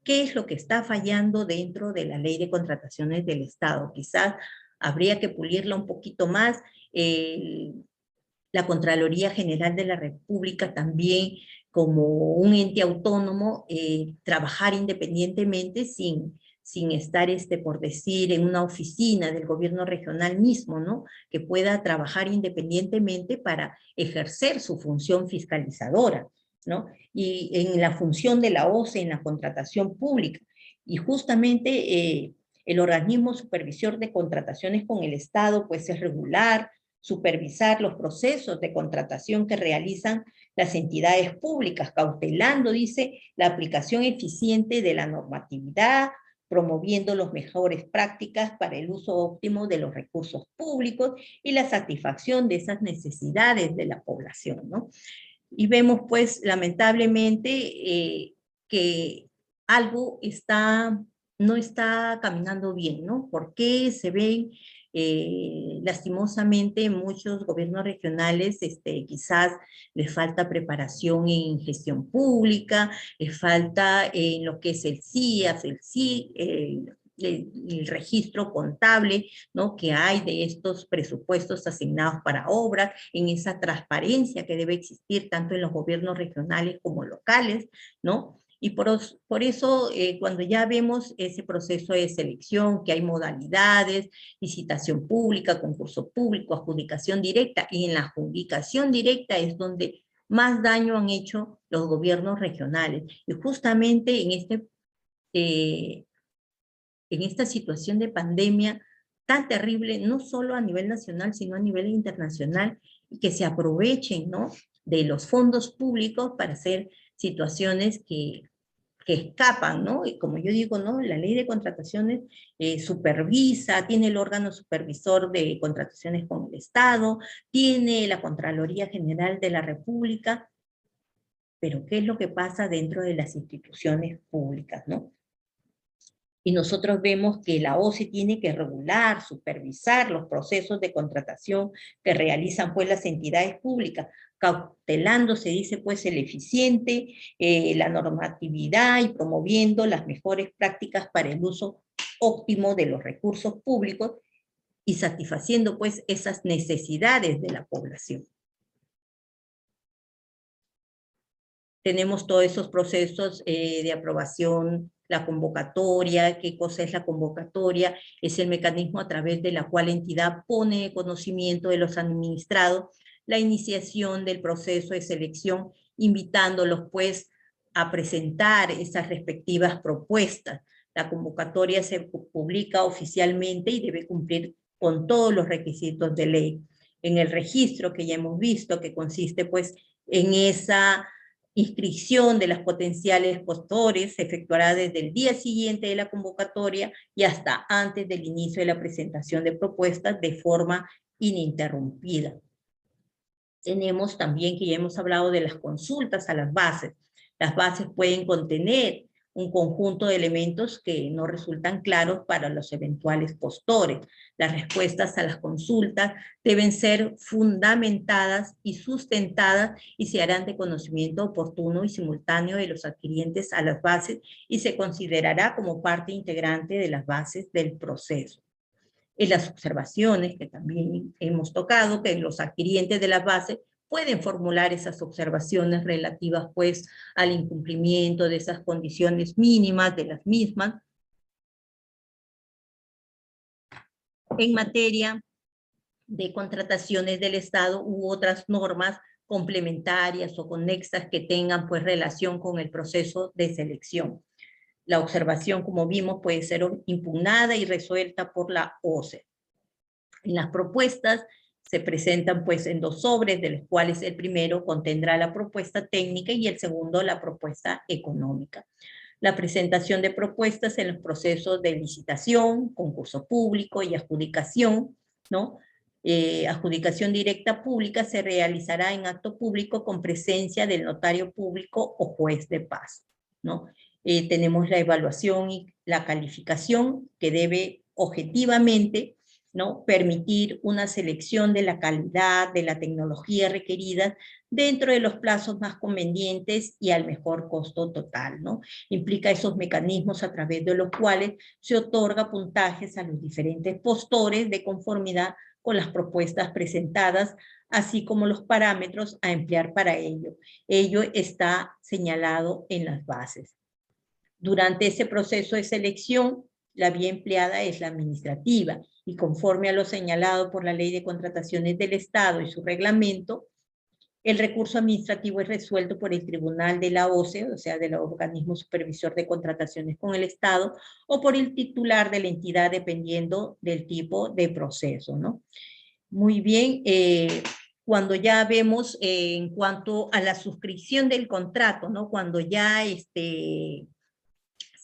¿qué es lo que está fallando dentro de la ley de contrataciones del Estado? Quizás habría que pulirla un poquito más. La Contraloría General de la República también, como un ente autónomo, trabajar independientemente sin estar, por decir, en una oficina del gobierno regional mismo, ¿no? Que pueda trabajar independientemente para ejercer su función fiscalizadora, ¿no? Y en la función de la OCE, en la contratación pública. Y justamente el organismo supervisor de contrataciones con el Estado, pues es regular, supervisar los procesos de contratación que realizan las entidades públicas, cautelando, dice, la aplicación eficiente de la normatividad, promoviendo las mejores prácticas para el uso óptimo de los recursos públicos y la satisfacción de esas necesidades de la población, ¿no? Y vemos, pues, lamentablemente, que algo no está caminando bien, ¿no? ¿Por qué se ven lastimosamente muchos gobiernos regionales, quizás les falta preparación en gestión pública, les falta en lo que es el CIAS, el registro contable, ¿no? Que hay de estos presupuestos asignados para obras, en esa transparencia que debe existir tanto en los gobiernos regionales como locales, ¿no? Y por eso, cuando ya vemos ese proceso de selección, que hay modalidades, licitación pública, concurso público, adjudicación directa, y en la adjudicación directa es donde más daño han hecho los gobiernos regionales. Y justamente en esta situación de pandemia tan terrible, no solo a nivel nacional, sino a nivel internacional, y que se aprovechen, ¿no?, de los fondos públicos para hacer situaciones que escapan, ¿no? Y como yo digo, ¿no? La ley de contrataciones supervisa, tiene el órgano supervisor de contrataciones con el Estado, tiene la Contraloría General de la República, pero ¿qué es lo que pasa dentro de las instituciones públicas, ¿no? Y nosotros vemos que la OCE tiene que regular, supervisar los procesos de contratación que realizan pues las entidades públicas, cautelando, se dice pues el eficiente, la normatividad y promoviendo las mejores prácticas para el uso óptimo de los recursos públicos y satisfaciendo pues esas necesidades de la población. Tenemos todos esos procesos de aprobación, la convocatoria. ¿Qué cosa es la convocatoria? Es el mecanismo a través de la cual la entidad pone en conocimiento de los administrados la iniciación del proceso de selección, invitándolos pues a presentar esas respectivas propuestas, La convocatoria se publica oficialmente y debe cumplir con todos los requisitos de ley. En el registro que ya hemos visto, que consiste pues en esa inscripción de las potenciales postores, se efectuará desde el día siguiente de la convocatoria y hasta antes del inicio de la presentación de propuestas de forma ininterrumpida. Tenemos también, que ya hemos hablado de las consultas a las bases. Las bases pueden contener un conjunto de elementos que no resultan claros para los eventuales postores. Las respuestas a las consultas deben ser fundamentadas y sustentadas y se harán de conocimiento oportuno y simultáneo de los adquirientes a las bases y se considerará como parte integrante de las bases del proceso. En las observaciones que también hemos tocado, que los adquirientes de las bases pueden formular esas observaciones relativas pues al incumplimiento de esas condiciones mínimas de las mismas. En materia de contrataciones del Estado u otras normas complementarias o conexas que tengan pues relación con el proceso de selección. La observación, como vimos, puede ser impugnada y resuelta por la OCE. En las propuestas se presentan pues en 2 sobres, de los cuales el primero contendrá la propuesta técnica y el segundo la propuesta económica. La presentación de propuestas en los procesos de licitación, concurso público y adjudicación, ¿no? Adjudicación directa pública se realizará en acto público con presencia del notario público o juez de paz, ¿no? Tenemos la evaluación y la calificación que debe objetivamente, ¿no?, permitir una selección de la calidad, de la tecnología requerida dentro de los plazos más convenientes y al mejor costo total, ¿no? Implica esos mecanismos a través de los cuales se otorga puntajes a los diferentes postores de conformidad con las propuestas presentadas, así como los parámetros a emplear para ello. Ello está señalado en las bases. Durante ese proceso de selección, la vía empleada es la administrativa, y conforme a lo señalado por la Ley de Contrataciones del Estado y su reglamento, el recurso administrativo es resuelto por el Tribunal de la OCE, o sea, del Organismo Supervisor de Contrataciones con el Estado, o por el titular de la entidad, dependiendo del tipo de proceso, ¿no? Muy bien, cuando ya vemos en cuanto a la suscripción del contrato, ¿no? Cuando ya se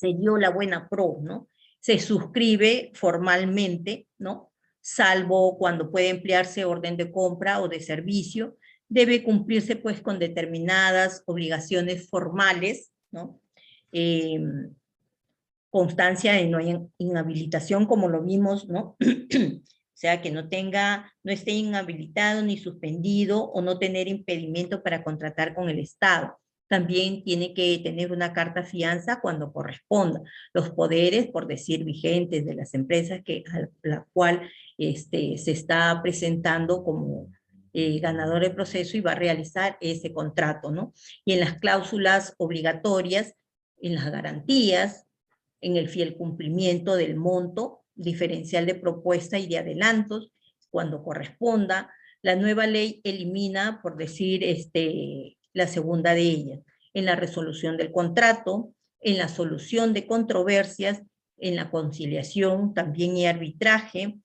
dio la buena pro, ¿no? Se suscribe formalmente, ¿no? Salvo cuando puede emplearse orden de compra o de servicio, debe cumplirse pues con determinadas obligaciones formales, ¿no? Constancia de no inhabilitación, como lo vimos, ¿no? O sea, que no esté inhabilitado ni suspendido o no tener impedimento para contratar con el Estado. También tiene que tener una carta fianza cuando corresponda. Los poderes, por decir, vigentes de las empresas a la cual se está presentando como ganador del proceso y va a realizar ese contrato, ¿no? Y en las cláusulas obligatorias, en las garantías, en el fiel cumplimiento del monto diferencial de propuesta y de adelantos, cuando corresponda. La nueva ley elimina, por decir, la segunda de ellas, en la resolución del contrato, en la solución de controversias, en la conciliación también y arbitraje.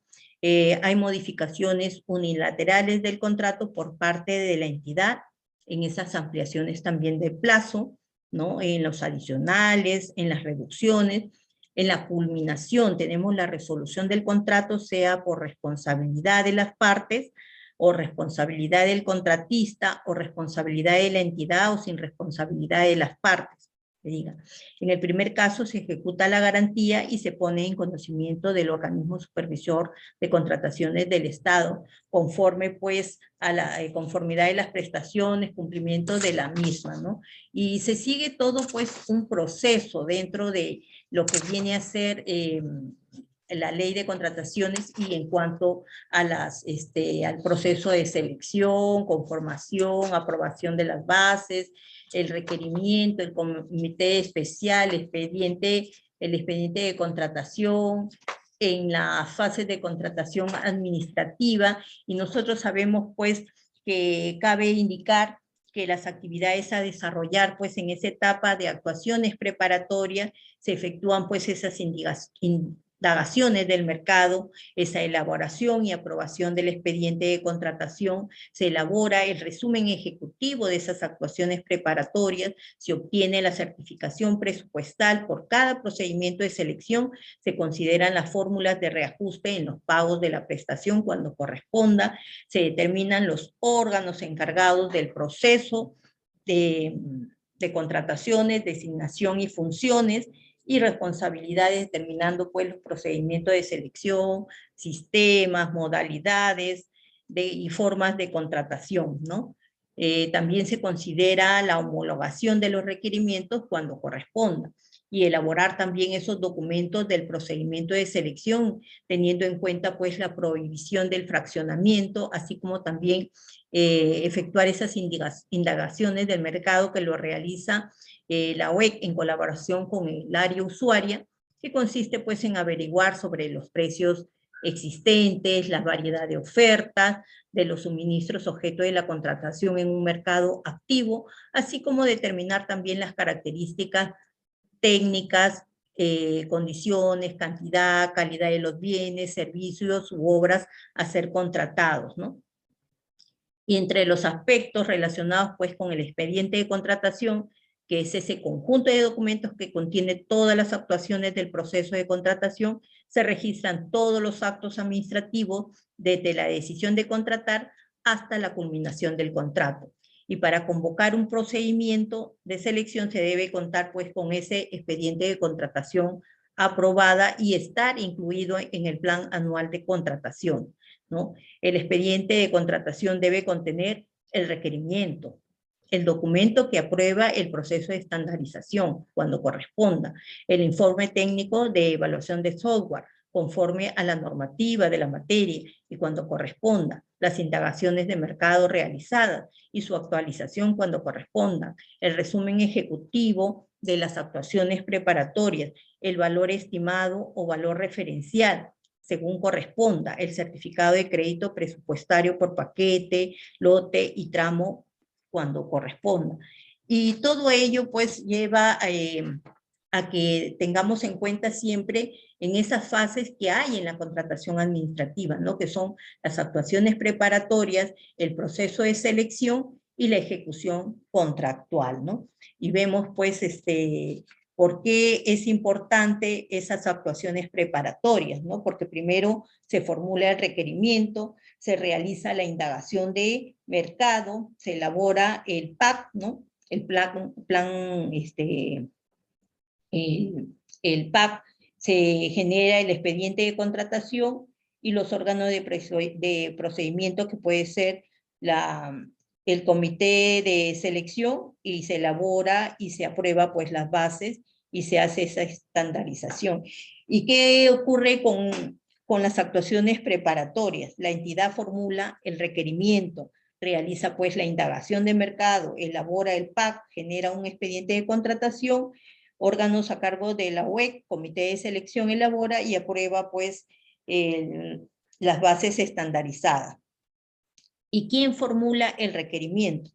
Hay modificaciones unilaterales del contrato por parte de la entidad, en esas ampliaciones también de plazo, ¿no? En los adicionales, en las reducciones, en la culminación tenemos la resolución del contrato, sea por responsabilidad de las partes, o responsabilidad del contratista, o responsabilidad de la entidad, o sin responsabilidad de las partes. En el primer caso se ejecuta la garantía y se pone en conocimiento del organismo supervisor de contrataciones del Estado, conforme pues a la conformidad de las prestaciones, cumplimiento de la misma, ¿no? Y se sigue todo pues un proceso dentro de lo que viene a ser la ley de contrataciones y en cuanto a al proceso de selección, conformación, aprobación de las bases, el requerimiento, el comité especial, el expediente de contratación, en la fase de contratación administrativa, y nosotros sabemos pues que cabe indicar que las actividades a desarrollar pues en esa etapa de actuaciones preparatorias se efectúan pues esas indagaciones del mercado, esa elaboración y aprobación del expediente de contratación, se elabora el resumen ejecutivo de esas actuaciones preparatorias, se obtiene la certificación presupuestal por cada procedimiento de selección, se consideran las fórmulas de reajuste en los pagos de la prestación cuando corresponda, se determinan los órganos encargados del proceso de contrataciones, designación y funciones, y responsabilidades, determinando pues los procedimientos de selección, sistemas, modalidades y formas de contratación, ¿no? También se considera la homologación de los requerimientos cuando corresponda y elaborar también esos documentos del procedimiento de selección, teniendo en cuenta pues la prohibición del fraccionamiento, así como también efectuar esas indagaciones del mercado que lo realiza la OEC en colaboración con el área usuaria, que consiste pues en averiguar sobre los precios existentes, la variedad de ofertas, de los suministros objeto de la contratación en un mercado activo, así como determinar también las características técnicas, condiciones, cantidad, calidad de los bienes, servicios u obras a ser contratados, ¿no? Y entre los aspectos relacionados pues con el expediente de contratación, que es ese conjunto de documentos que contiene todas las actuaciones del proceso de contratación, se registran todos los actos administrativos desde la decisión de contratar hasta la culminación del contrato. Y para convocar un procedimiento de selección se debe contar pues con ese expediente de contratación aprobada y estar incluido en el plan anual de contratación, ¿no? El expediente de contratación debe contener el requerimiento, el documento que aprueba el proceso de estandarización cuando corresponda, el informe técnico de evaluación de software conforme a la normativa de la materia y cuando corresponda, las indagaciones de mercado realizadas y su actualización cuando corresponda, el resumen ejecutivo de las actuaciones preparatorias, el valor estimado o valor referencial, según corresponda, el certificado de crédito presupuestario por paquete, lote y tramo cuando corresponda. Y todo ello pues lleva a que tengamos en cuenta siempre en esas fases que hay en la contratación administrativa, ¿no? Que son las actuaciones preparatorias, el proceso de selección y la ejecución contractual, ¿no? Y vemos pues ¿por qué es importante esas actuaciones preparatorias? ¿No? Porque primero se formula el requerimiento, se realiza la indagación de mercado, se elabora el PAC, ¿no? El el PAC, se genera el expediente de contratación y los órganos de procedimiento que puede ser el comité de selección, y se elabora y se aprueba pues las bases y se hace esa estandarización. ¿Y qué ocurre con las actuaciones preparatorias? La entidad formula el requerimiento, realiza pues la indagación de mercado, elabora el PAC, genera un expediente de contratación, órganos a cargo de la OEC, comité de selección elabora y aprueba pues las bases estandarizadas. ¿Y quién formula el requerimiento?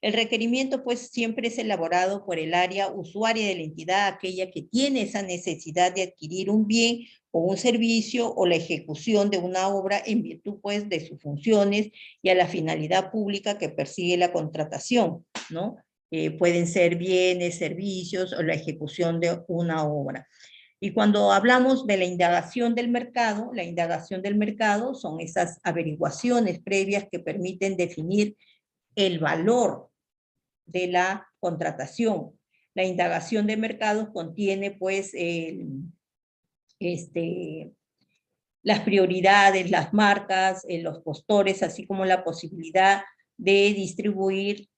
El requerimiento pues siempre es elaborado por el área usuaria de la entidad, aquella que tiene esa necesidad de adquirir un bien o un servicio o la ejecución de una obra en virtud pues de sus funciones y a la finalidad pública que persigue la contratación, ¿no? Pueden ser bienes, servicios o la ejecución de una obra. Y cuando hablamos de la indagación del mercado son esas averiguaciones previas que permiten definir el valor de la contratación. La indagación de mercados contiene pues las prioridades, las marcas, los postores, así como la posibilidad de distribuir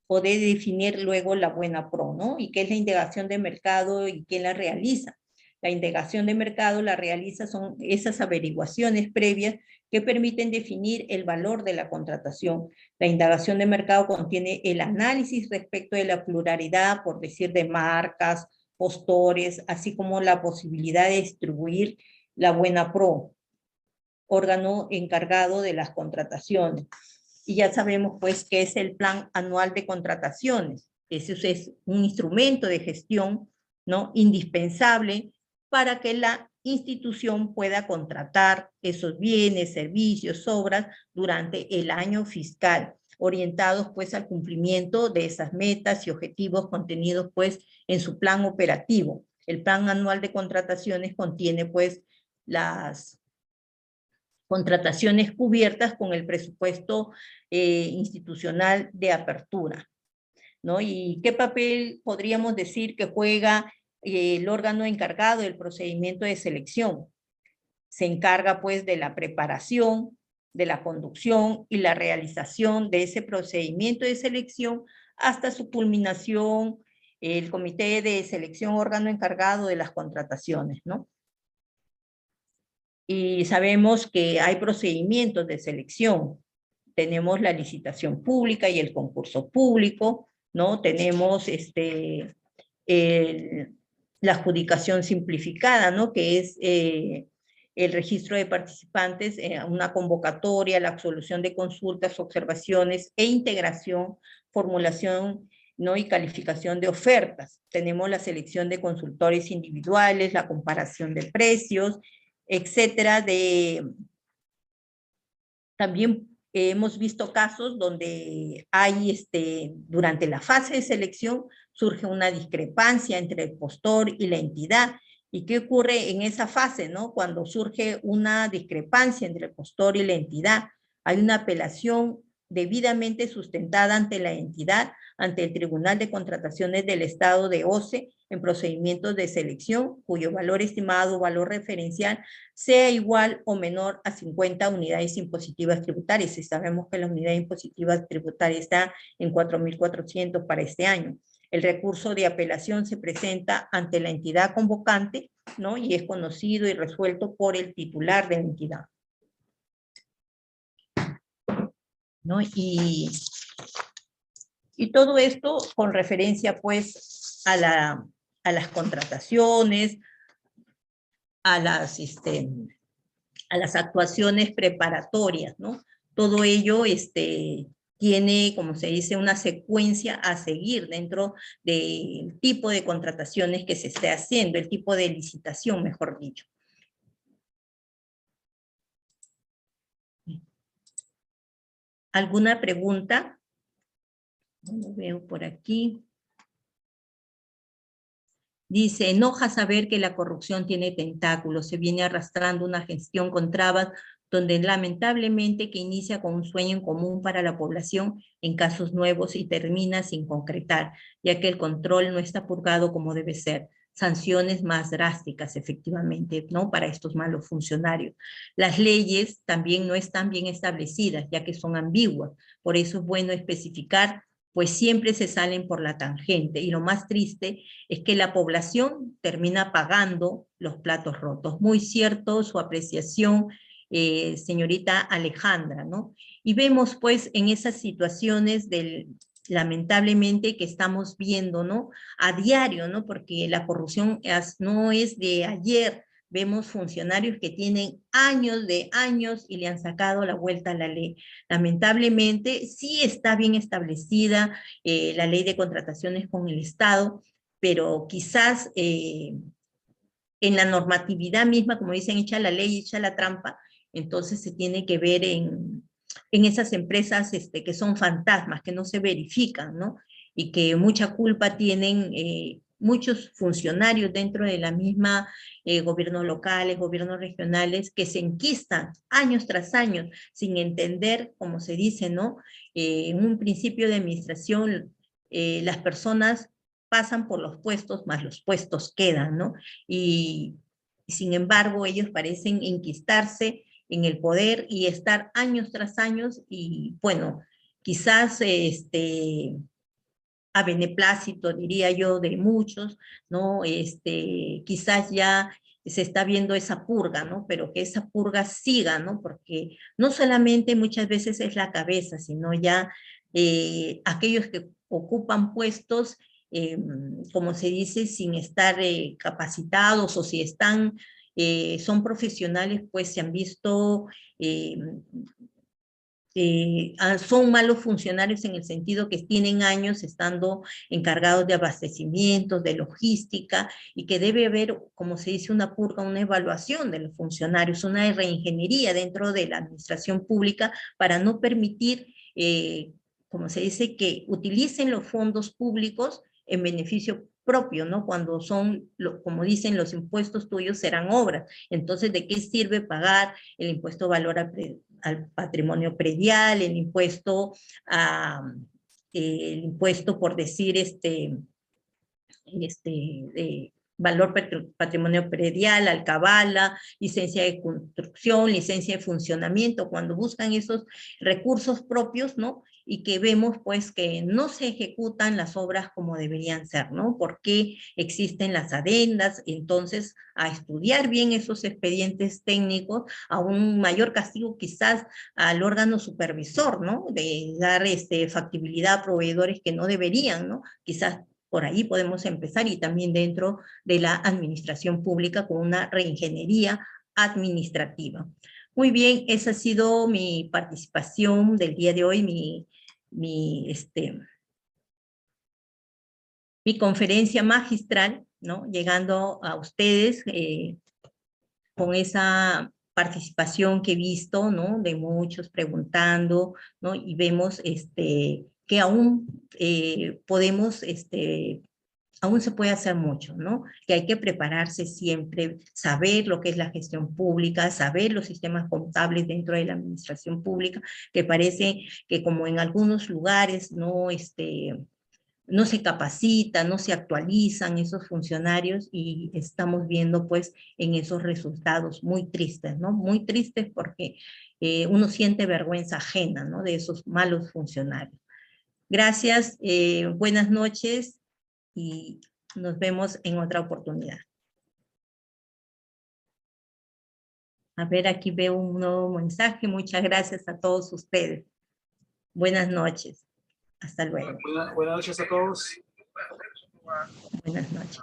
o de definir luego la buena pro, ¿no? ¿Y qué es la indagación de mercado y quién la realiza? La indagación de mercado la realiza son esas averiguaciones previas que permiten definir el valor de la contratación. La indagación de mercado contiene el análisis respecto de la pluralidad, por decir, de marcas, postores, así como la posibilidad de distribuir la buena pro, órgano encargado de las contrataciones. Y ya sabemos pues que es el Plan Anual de Contrataciones. Ese es un instrumento de gestión, ¿no?, indispensable para que la institución pueda contratar esos bienes, servicios, obras durante el año fiscal, orientados pues al cumplimiento de esas metas y objetivos contenidos pues en su plan operativo. El Plan Anual de Contrataciones contiene pues las contrataciones cubiertas con el presupuesto institucional de apertura, ¿no? ¿Y qué papel podríamos decir que juega el órgano encargado del procedimiento de selección? Se encarga pues de la preparación, de la conducción y la realización de ese procedimiento de selección hasta su culminación, el comité de selección, órgano encargado de las contrataciones, ¿no? Y sabemos que hay procedimientos de selección. Tenemos la licitación pública y el concurso público, ¿no? Tenemos la adjudicación simplificada, ¿no?, que es el registro de participantes, una convocatoria, la absolución de consultas, observaciones e integración, formulación, ¿no?, y calificación de ofertas. Tenemos la selección de consultores individuales, la comparación de precios, etcétera. También hemos visto casos donde hay, durante la fase de selección, surge una discrepancia entre el postor y la entidad. ¿Y qué ocurre en esa fase, no? Cuando surge una discrepancia entre el postor y la entidad, hay una apelación debidamente sustentada ante la entidad, ante el Tribunal de Contrataciones del Estado de OCE, en procedimientos de selección, cuyo valor estimado o valor referencial sea igual o menor a 50 unidades impositivas tributarias. Y sabemos que la unidad impositiva tributaria está en 4.400 para este año. El recurso de apelación se presenta ante la entidad convocante, ¿no?, y es conocido y resuelto por el titular de la entidad, ¿no? Y todo esto con referencia pues a las contrataciones, a las actuaciones preparatorias, ¿no? Todo ello tiene, como se dice, una secuencia a seguir dentro del tipo de contrataciones que se esté haciendo, el tipo de licitación, mejor dicho. ¿Alguna pregunta? Lo veo por aquí. Dice, enoja saber que la corrupción tiene tentáculos, se viene arrastrando una gestión con trabas, donde lamentablemente que inicia con un sueño en común para la población en casos nuevos y termina sin concretar, ya que el control no está purgado como debe ser. Sanciones más drásticas, efectivamente, ¿no?, para estos malos funcionarios. Las leyes también no están bien establecidas, ya que son ambiguas. Por eso es bueno especificar, pues siempre se salen por la tangente. Y lo más triste es que la población termina pagando los platos rotos. Muy cierto su apreciación, señorita Alejandra, ¿no? Y vemos pues en esas situaciones lamentablemente que estamos viendo, ¿no?, a diario, ¿no?, porque la corrupción no es de ayer. Vemos funcionarios que tienen años de años y le han sacado la vuelta a la ley. Lamentablemente sí está bien establecida la ley de contrataciones con el Estado, pero quizás en la normatividad misma, como dicen, echa la ley, echa la trampa, entonces se tiene que ver en esas empresas que son fantasmas, que no se verifican, ¿no? Y que mucha culpa tienen muchos funcionarios dentro de la misma gobiernos locales, gobiernos regionales, que se enquistan años tras años sin entender, como se dice, ¿no? En un principio de administración, las personas pasan por los puestos, más los puestos quedan, ¿no? Y sin embargo, ellos parecen enquistarse en el poder y estar años tras años y, bueno, quizás a beneplácito, diría yo, de muchos, ¿no? Quizás ya se está viendo esa purga, ¿no? Pero que esa purga siga, ¿no? Porque no solamente muchas veces es la cabeza, sino ya aquellos que ocupan puestos, como se dice, sin estar capacitados, o si están, son profesionales, pues se han visto son malos funcionarios en el sentido que tienen años estando encargados de abastecimientos, de logística, y que debe haber, como se dice, una purga, una evaluación de los funcionarios, una reingeniería dentro de la administración pública para no permitir, como se dice, que utilicen los fondos públicos en beneficio propio, ¿no? Cuando son, como dicen, los impuestos tuyos serán obras. Entonces, ¿de qué sirve pagar el impuesto valor al patrimonio predial, el impuesto por decir, valor patrimonio predial, alcabala, licencia de construcción, licencia de funcionamiento, cuando buscan esos recursos propios, ¿no? Y que vemos, pues, que no se ejecutan las obras como deberían ser, ¿no? Porque existen las adendas. Entonces, a estudiar bien esos expedientes técnicos, a un mayor castigo quizás al órgano supervisor, ¿no? De dar factibilidad a proveedores que no deberían, ¿no? Quizás por ahí podemos empezar, y también dentro de la administración pública con una reingeniería administrativa. Muy bien, esa ha sido mi participación del día de hoy, mi conferencia magistral, ¿no? Llegando a ustedes con esa participación que he visto, ¿no? De muchos preguntando, ¿no? Y vemos que aún podemos, aún se puede hacer mucho, ¿no? Que hay que prepararse siempre, saber lo que es la gestión pública, saber los sistemas contables dentro de la administración pública, que parece que como en algunos lugares no se capacita, no se actualizan esos funcionarios, y estamos viendo pues en esos resultados muy tristes, ¿no? Muy tristes porque uno siente vergüenza ajena, ¿no? De esos malos funcionarios. Gracias, buenas noches y nos vemos en otra oportunidad. A ver, aquí veo un nuevo mensaje. Muchas gracias a todos ustedes. Buenas noches. Hasta luego. Buenas noches a todos. Buenas noches.